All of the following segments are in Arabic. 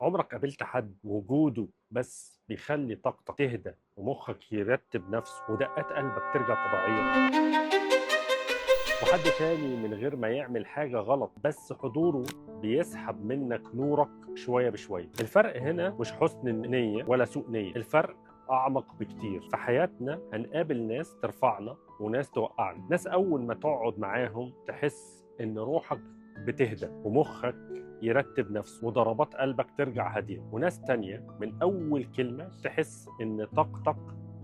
عمرك قابلت حد وجوده بس بيخلي طاقتك تهدى ومخك يرتب نفسه ودقات قلبك ترجع طبيعية؟ وحد تاني من غير ما يعمل حاجة غلط بس حضوره بيسحب منك نورك شوية بشوية. الفرق هنا مش حسن النية ولا سوء نية، الفرق أعمق بكتير. في حياتنا هنقابل ناس ترفعنا وناس توقعنا، ناس أول ما تقعد معاهم تحس إن روحك بتهدى ومخك يرتب نفسه وضربات قلبك ترجع هادية، وناس تانية من أول كلمة تحس إن طاقتك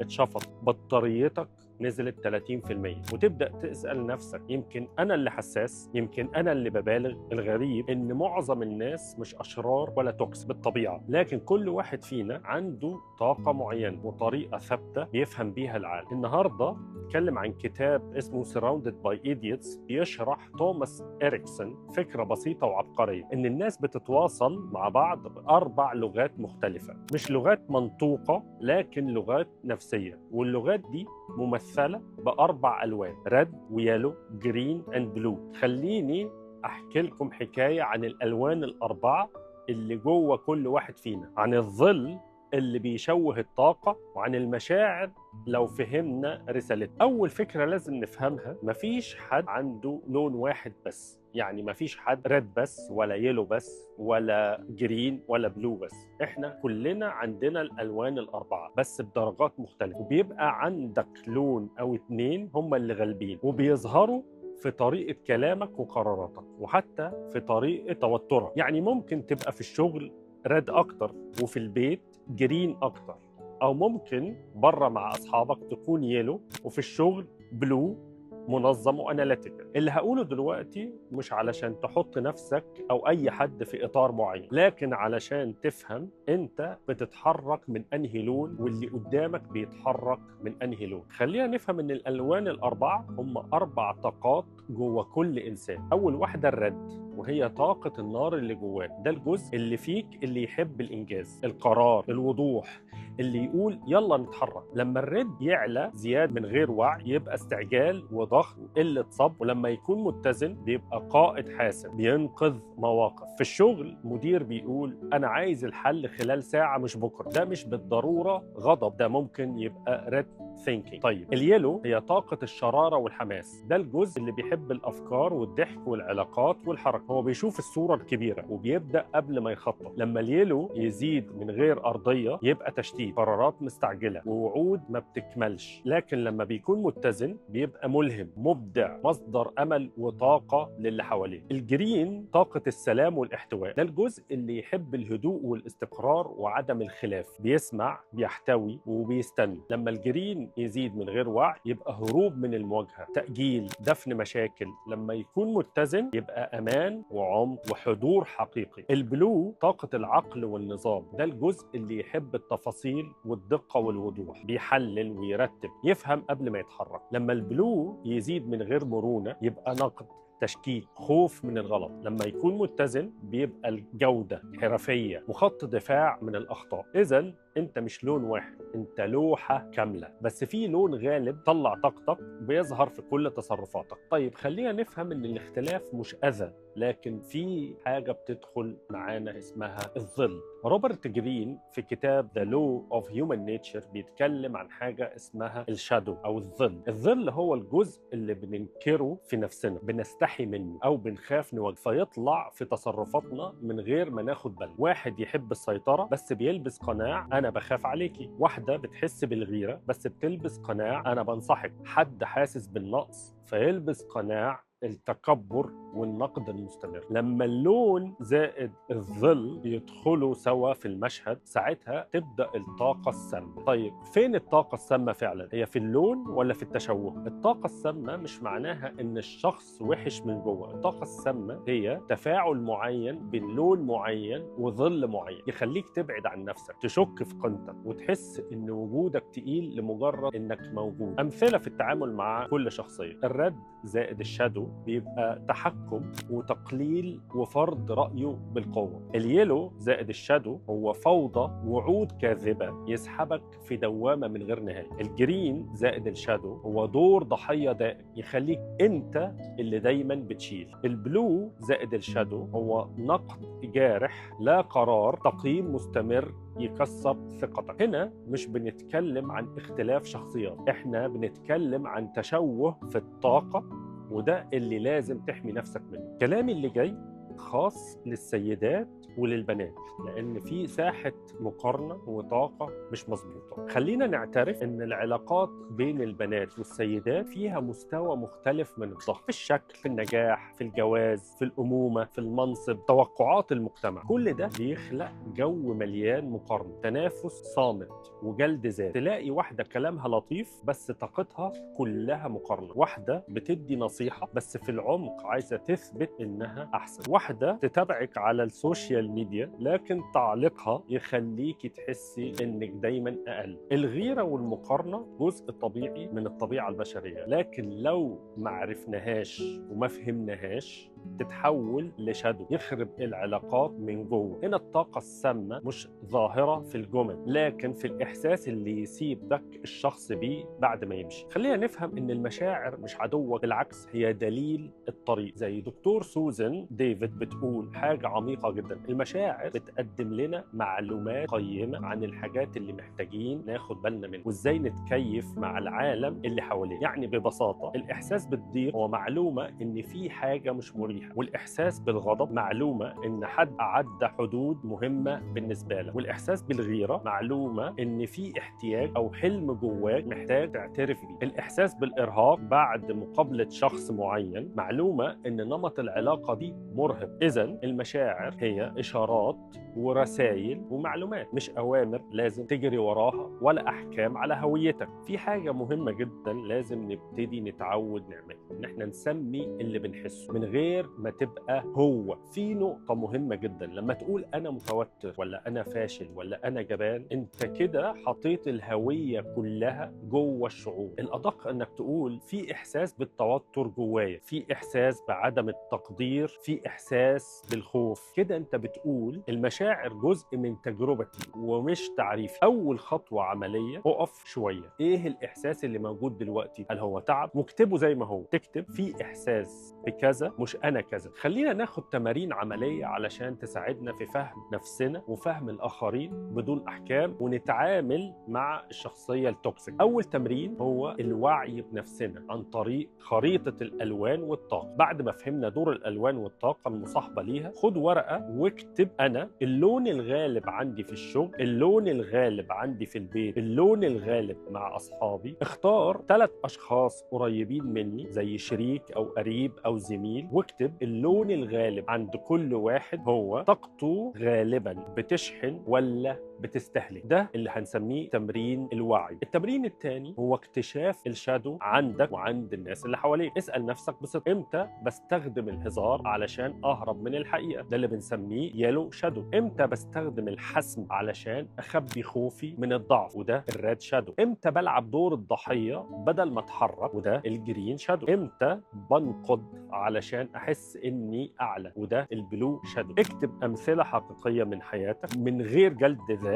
اتشفط، بطاريتك نزلت 30%، وتبدأ تسأل نفسك يمكن أنا اللي حساس، يمكن أنا اللي ببالغ. الغريب إن معظم الناس مش أشرار ولا توكس بالطبيعة، لكن كل واحد فينا عنده طاقة معينة وطريقة ثابتة بيفهم بيها العالم. النهاردة نتكلم عن كتاب اسمه Surrounded by Idiots، بيشرح توماس إريكسون فكرة بسيطة وعبقرية، إن الناس بتتواصل مع بعض بأربع لغات مختلفة، مش لغات منطوقة لكن لغات نفسية، واللغات دي ممثلة بأربع ألوان: ريد ويلو جرين اند بلو. خليني أحكي لكم حكاية عن الألوان الأربعة اللي جوه كل واحد فينا، عن الظل اللي بيشوه الطاقة، وعن المشاعر لو فهمنا رسالتها. أول فكرة لازم نفهمها، مفيش حد عنده لون واحد بس، يعني مفيش حد ريد بس ولا يلو بس ولا جرين ولا بلو بس. احنا كلنا عندنا الألوان الأربعة بس بدرجات مختلفة، وبيبقى عندك لون أو اتنين هم اللي غالبين، وبيظهروا في طريقة كلامك وقراراتك وحتى في طريقة توترك. يعني ممكن تبقى في الشغل ريد أكتر وفي البيت جرين أكتر، أو ممكن بره مع أصحابك تكون يلو وفي الشغل بلو، منظم واناليتيكال. اللي هقوله دلوقتي مش علشان تحط نفسك او اي حد في اطار معين، لكن علشان تفهم انت بتتحرك من انهي لون واللي قدامك بيتحرك من انهي لون. خلينا نفهم ان الالوان الاربعه هم اربع طاقات جوه كل انسان. اول واحده الرد، وهي طاقة النار اللي جواك، ده الجزء اللي فيك اللي يحب الإنجاز، القرار، الوضوح، اللي يقول يلا نتحرك. لما الرد يعلى زياد من غير وعي يبقى استعجال وضغط وقلة صبر، ولما يكون متزن بيبقى قائد حاسم بينقذ مواقف. في الشغل مدير بيقول أنا عايز الحل خلال ساعة مش بكرة، ده مش بالضرورة غضب، ده ممكن يبقى ريد ثينكينج. طيب اليلو هي طاقة الشرارة والحماس، ده الجزء اللي بيحب الأفكار والضحك والعلاقات والحركة، هو بيشوف الصورة الكبيرة وبيبدأ قبل ما يخطط. لما اليلو يزيد من غير أرضية يبقى تشتيت، قرارات مستعجلة ووعود ما بتكملش. لكن لما بيكون متزن بيبقى ملهم، مبدع، مصدر أمل وطاقة للي حواليه. الجرين طاقة السلام والاحتواء، ده الجزء اللي يحب الهدوء والاستقرار وعدم الخلاف، بيسمع، بيحتوي وبيستنى. لما الجرين يزيد من غير وعي يبقى هروب من المواجهة، تأجيل، دفن مشاكل. لما يكون متزن يبقى أمان وعمق وحضور حقيقي. البلو طاقة العقل والنظام، ده الجزء اللي يحب التفاصيل والدقة والوضوح، بيحلل ويرتب، يفهم قبل ما يتحرك. لما البلو يزيد من غير مرونة يبقى نقد، تشكيك، خوف من الغلط. لما يكون متزن بيبقى الجودة، حرفية، وخط دفاع من الأخطاء. إذن أنت مش لون واحد، أنت لوحة كاملة، بس في لون غالب طلع طاقتك بيظهر في كل تصرفاتك. طيب خلينا نفهم إن الاختلاف مش أذى، لكن في حاجة بتدخل معانا اسمها الظل. روبرت جرين في كتاب The Law of Human Nature بيتكلم عن حاجة اسمها الشادو أو الظل. الظل هو الجزء اللي بننكره في نفسنا، بنستحي منه أو بنخاف نواجهه، فيطلع في تصرفاتنا من غير ما ناخد بالنا. واحد يحب السيطرة بس بيلبس قناع أنا بخاف عليكي، واحدة بتحس بالغيرة بس بتلبس قناع أنا بنصحك، حد حاسس بالنقص فيلبس قناع التكبر والنقد المستمر. لما اللون زائد الظل يدخلوا سوا في المشهد ساعتها تبدأ الطاقة السامة. طيب فين الطاقة السامة فعلا؟ هي في اللون ولا في التشوه؟ الطاقة السامة مش معناها ان الشخص وحش من جوه، الطاقة السامة هي تفاعل معين بين لون معين وظل معين يخليك تبعد عن نفسك، تشك في قيمتك، وتحس ان وجودك تقيل لمجرد انك موجود. امثلة في التعامل مع كل شخصية: الرد زائد الشادو بيبقى تحكم تحكم وتقليل وفرض رأيه بالقوة. اليلو زائد الشادو هو فوضى وعود كاذبة يسحبك في دوامة من غير نهاية. الجرين زائد الشادو هو دور ضحية دائم يخليك انت اللي دايما بتشيل. البلو زائد الشادو هو نقد جارح لا قرار، تقييم مستمر يكسر ثقتك. هنا مش بنتكلم عن اختلاف شخصيات، احنا بنتكلم عن تشوه في الطاقة، وده اللي لازم تحمي نفسك منه. كلامي اللي جاي خاص للسيدات وللبنات، لأن في ساحة مقارنة وطاقة مش مظبوطة. خلينا نعترف إن العلاقات بين البنات والسيدات فيها مستوى مختلف من الضغط، في الشكل، في النجاح، في الجواز، في الأمومة، في المنصب، توقعات المجتمع. كل ده بيخلق جو مليان مقارنة، تنافس صامت وجلد ذات. تلاقي واحدة كلامها لطيف بس طاقتها كلها مقارنة، واحدة بتدي نصيحة بس في العمق عايزة تثبت إنها أحسن، واحدة تتابعك على السوشيال ميديا لكن تعليقها يخليكي تحسي إنك دايما أقل. الغيرة والمقارنة جزء طبيعي من الطبيعة البشرية، لكن لو ما عرفناهاش وما فهمناهاش تتحول لشادو يخرب العلاقات من جوه. هنا الطاقة السامة مش ظاهرة في الجمل، لكن في الإحساس اللي يسيبك الشخص بيه بعد ما يمشي. خلينا نفهم إن المشاعر مش عدوك، بالعكس هي دليل الطريق. زي دكتور سوزان ديفيد بتقول حاجة عميقة جدا: المشاعر بتقدم لنا معلومات قيمة عن الحاجات اللي محتاجين ناخد بالنا منها وإزاي نتكيف مع العالم اللي حوالينا. يعني ببساطة الإحساس بالضيق هو معلومة إن في حاجة مش مريحة، والإحساس بالغضب معلومة إن حد عدى حدود مهمة بالنسبة لك، والإحساس بالغيرة معلومة إن في احتياج أو حلم جواك محتاج تعترف بيه. الإحساس بالإرهاق بعد مقابلة شخص معين معلومة إن نمط العلاقة دي مرهق. إذن المشاعر هي إشارات ورسائل ومعلومات، مش أوامر لازم تجري وراها ولا أحكام على هويتك. في حاجة مهمة جدا لازم نبتدي نتعود نعملها، إن احنا نسمي اللي بنحسه من غير ما تبقى هو. في نقطة مهمة جدا، لما تقول أنا متوتر ولا أنا فاشل ولا أنا جبان، أنت كده حطيت الهوية كلها جوه الشعور. الأدق أنك تقول في إحساس بالتوتر جوايا، في إحساس بعدم التقدير، في إحساس بالخوف. كده أنت بتقول المشاعر جزء من تجربتي ومش تعريفي. أول خطوة عملية، أقف شوية. إيه الإحساس اللي موجود دلوقتي؟ هل هو تعب؟ واكتبه زي ما هو. تكتب في إحساس بكذا، مش أنا كذا. خلينا ناخد تمارين عملية علشان تساعدنا في فهم نفسنا وفهم الآخرين بدون أحكام، ونتعامل مع الشخصية التوكسيك. أول تمرين هو الوعي بنفسنا عن طريق خريطة الألوان والطاقة. بعد ما فهمنا دور الألوان والطاقة المصاحبة ليها، خد ورقة واكتب: أنا اللون الغالب عندي في الشغل، اللون الغالب عندي في البيت، اللون الغالب مع أصحابي. اختار 3 أشخاص قريبين مني زي شريك أو قريب أو زميل، واكتب اللون الغالب عند كل واحد هو طاقته غالبا بتشحن ولا بتستهلك. ده اللي هنسميه تمرين الوعي. التمرين الثاني هو اكتشاف الشادو عندك وعند الناس اللي حواليك. اسأل نفسك بصدق: امتى بستخدم الهزار علشان اهرب من الحقيقة؟ ده اللي بنسميه يلو شادو. امتى بستخدم الحسم علشان اخبي خوفي من الضعف؟ وده الريد شادو. امتى بلعب دور الضحية بدل ما اتحرك؟ وده الجرين شادو. امتى بنقد علشان احس اني اعلى؟ وده البلو شادو. اكتب امثلة حقيقية من حياتك من غير جلد ذات،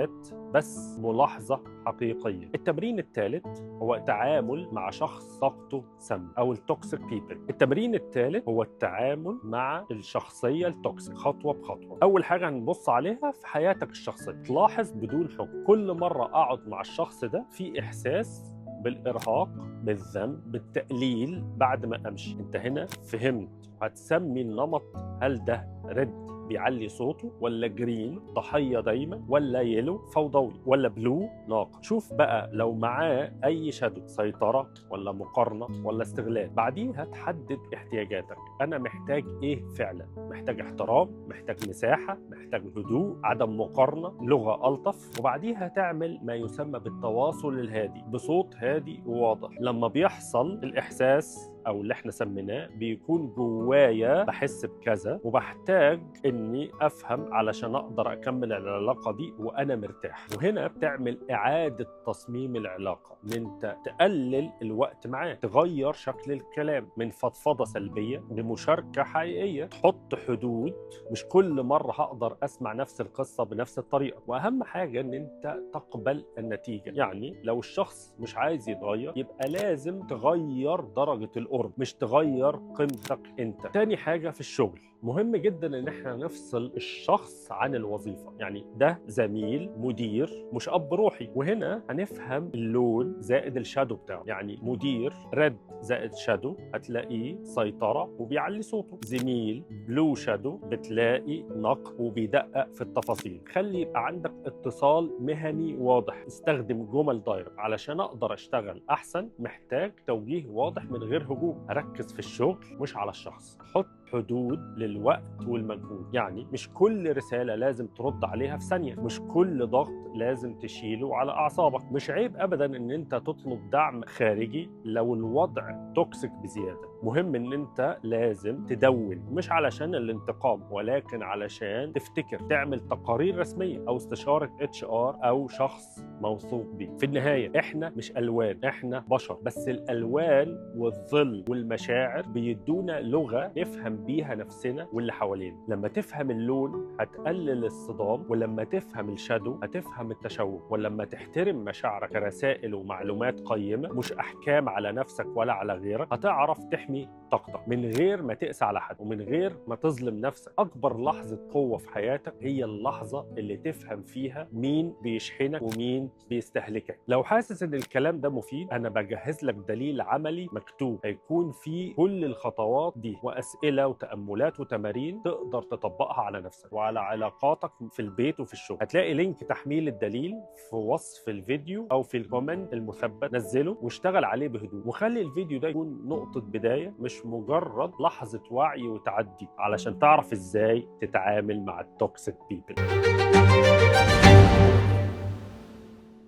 بس ملاحظة حقيقية. التمرين الثالث هو التعامل مع شخص طاقته سم أو التوكسيك بيبل. التمرين الثالث هو التعامل مع الشخصية التوكسيك خطوة بخطوة. أول حاجة هنبص عليها في حياتك الشخصية، تلاحظ بدون حكم. كل مرة أقعد مع الشخص ده في إحساس بالإرهاق، بالذنب، بالتقليل بعد ما أمشي. أنت هنا فهمت. هتسمي النمط: هل ده ريد بيعلي صوته، ولا جرين ضحية دايما، ولا يلو فوضوي، ولا بلو ناقد؟ شوف بقى لو معاه أي شادو: سيطرة ولا مقارنة ولا استغلال. بعديها تحدد احتياجاتك. أنا محتاج إيه فعلا؟ محتاج احترام، محتاج مساحة، محتاج هدوء، عدم مقارنة، لغة ألطف. وبعديها تعمل ما يسمى بالتواصل الهادي بصوت هادي وواضح. لما بيحصل الإحساس او اللي احنا سميناه بيكون جوايا بحس بكذا وبحتاج اني افهم علشان اقدر اكمل العلاقه دي وانا مرتاح. وهنا بتعمل اعاده تصميم العلاقه، ان انت تقلل الوقت معاه، تغير شكل الكلام من فضفضه سلبيه لمشاركه حقيقيه، تحط حدود، مش كل مره هقدر اسمع نفس القصه بنفس الطريقه. واهم حاجه ان انت تقبل النتيجه، يعني لو الشخص مش عايز يتغير يبقى لازم تغير درجه القرب مش تغير قيمتك انت. تاني حاجه في الشغل، مهم جدا ان احنا نفصل الشخص عن الوظيفه، يعني ده زميل مدير مش اب روحي. وهنا هنفهم اللون زائد الشادو بتاعه، يعني مدير ريد زائد شادو هتلاقيه سيطره وبيعلي صوته، زميل بلو شادو بتلاقي نقد وبيدقق في التفاصيل. خلي يبقى عندك اتصال مهني واضح، استخدم جمل دايركت. علشان اقدر اشتغل احسن محتاج توجيه واضح من غير هجوم. اركز في الشغل مش على الشخص. حط حدود للوقت والمجهود، يعني مش كل رسالة لازم ترد عليها في ثانية، مش كل ضغط لازم تشيله على أعصابك. مش عيب أبدا إن أنت تطلب دعم خارجي لو الوضع توكسيك بزيادة. مهم إن أنت لازم تدون، مش علشان الانتقام ولكن علشان تفتكر تعمل تقارير رسمية أو استشارة HR أو شخص موثوق بيه. في النهاية إحنا مش ألوان، إحنا بشر، بس الألوان والظل والمشاعر بيدونا لغة نفهم بيها نفسنا واللي حوالينا. لما تفهم اللون هتقلل الصدام، ولما تفهم الشادو هتفهم التشوه، ولما تحترم مشاعرك كرسائل ومعلومات قيمة مش أحكام على نفسك ولا على غيرك، هتعرف تحمي طاقتك من غير ما تقسى على حد ومن غير ما تظلم نفسك. أكبر لحظة قوة في حياتك هي اللحظة اللي تفهم فيها مين بيشحنك ومين بيستهلكك. لو حاسس إن الكلام ده مفيد، أنا بجهز لك دليل عملي مكتوب هيكون فيه كل الخطوات دي وأسئلة وتأملات وتمارين تقدر تطبقها على نفسك وعلى علاقاتك في البيت وفي الشغل. هتلاقي لينك تحميل الدليل في وصف الفيديو أو في الكومنت المثبت. نزله واشتغل عليه بهدوء، وخلي الفيديو ده يكون نقطة بداية مش مجرد لحظة وعي وتعدي، علشان تعرف ازاي تتعامل مع التوكسيك بيبل.